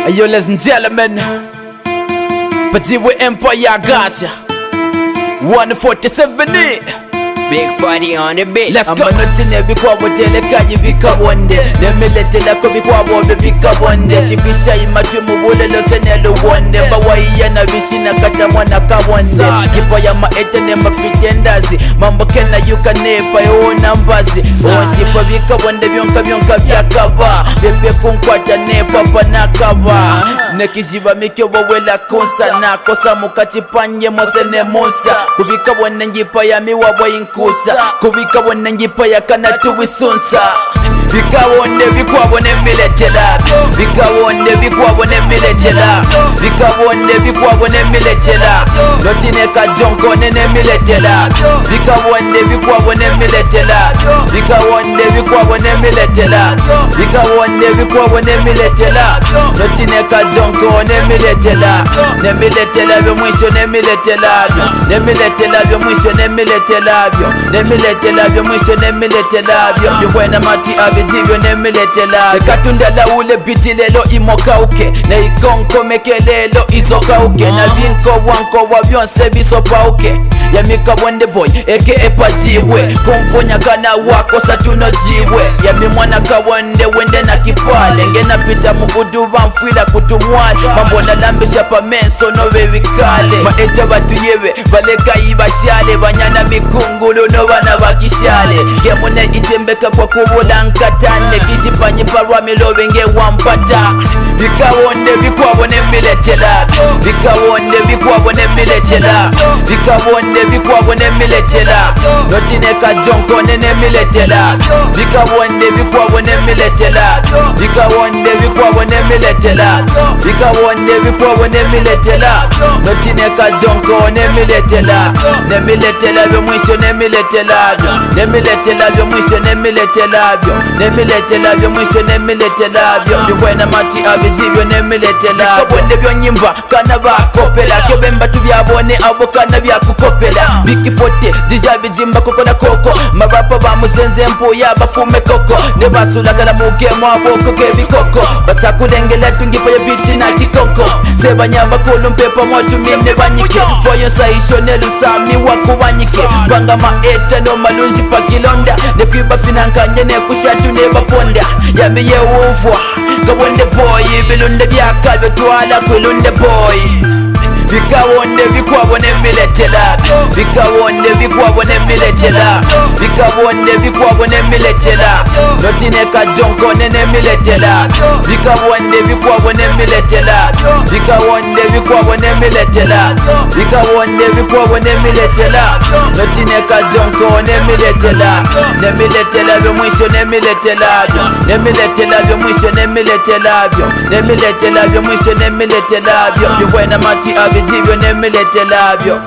Yo, ladies and gentlemen, Pajiwe Empire gotcha 147 Big Fatty on the beat. Let's go. Amanotine bikwabo telekaji bikabonde Nemeletela ko bikwabo bikabonde Shibisha imatumu bulelo senelo wonde Bawaiya na bishina kata mwana kabonde Kipo ya maetene mapitendazi Mambo kena yuka nepa eona mbazi Washipa bikabonde byonka byakaba Pepe kunkwata nepa panakaba Nekishiba mikyo wawela kunsa Nakosa mukachipanye mosene musa Kubikabonde njipa ya miwabo kusa kubikabona njipa yakana tuwisunsa bikabonde bikwabone miletela bikabonde bikwabone miletela bikabonde bikwabone miletela lotine ka jonko nene miletela bikabonde bikwabone miletela bikabonde bikwabone miletela bikabonde bikwabone miletela lotine ka jonko ne miletela byo mwisho ne miletela byo mwisho ne miletela byo mwisho ne miletela byo kwena mati abijibyo ne miletela katunda la ule biti lelo imokauke na ikonkomeke lelo izokauke na vinko wanko wa byonse bisopauke ya mikabonde boy eke epajiwe kumponya kana wako satuno jiwe ya mimwana kabonde wende na kipale ngena pita mukudu bamfwila kutumwale mambo nalambisha pa menso no bebikale maeta batu yebe baleka ibashale banyana mikungulu no bana bakishale gemune itembeka kwa kubula nkatane kishipanyi parwa milobe nge wampata bikabonde bikwabone miletela bikabonde bikwabone miletela bikabonde bikwabone miletela notine ka jonko nene miletela bikabonde bikwabone miletela bikabonde bikwabone miletela bikabonde bikwabone miletela notine ka jonko ne miletela byo mwisho ne miletela byo mwisho ne miletela byo mwisho ne miletela bikwena mati abijibyo ne miletela bikabonde byo nyimba kana bakopela kebemba tubyabone abo kana byakukopela bikifote dija bijimba koko na koko marapa bamuzenze mpuya bafume koko ne basulagala mugemo aboko kebikoko basakulengela tungipo ya biti na kikoko sebanyamba kulumpepa motu mine banyike foyo saisho ne lusami wakubanyike panga maeta no malunji pakilonda ne kwiba finankanye ne kushatu ne baponda yamiye uvwa kabonde boy bilunde byakabyo twala kulunde boy bikabonde bikwabone miletela bikabonde bikwabone miletela bikabonde bikwabone miletela lotine ka jonko nene miletela bikabonde bikwabone miletela bikabonde bikwabone miletela bikabonde bikwabone miletela lotine ka jonko ne miletela byo mwisho ne miletela byo mwisho ne miletela byo mwisho ne miletela byo kwena mati abijibyo ne miletela byo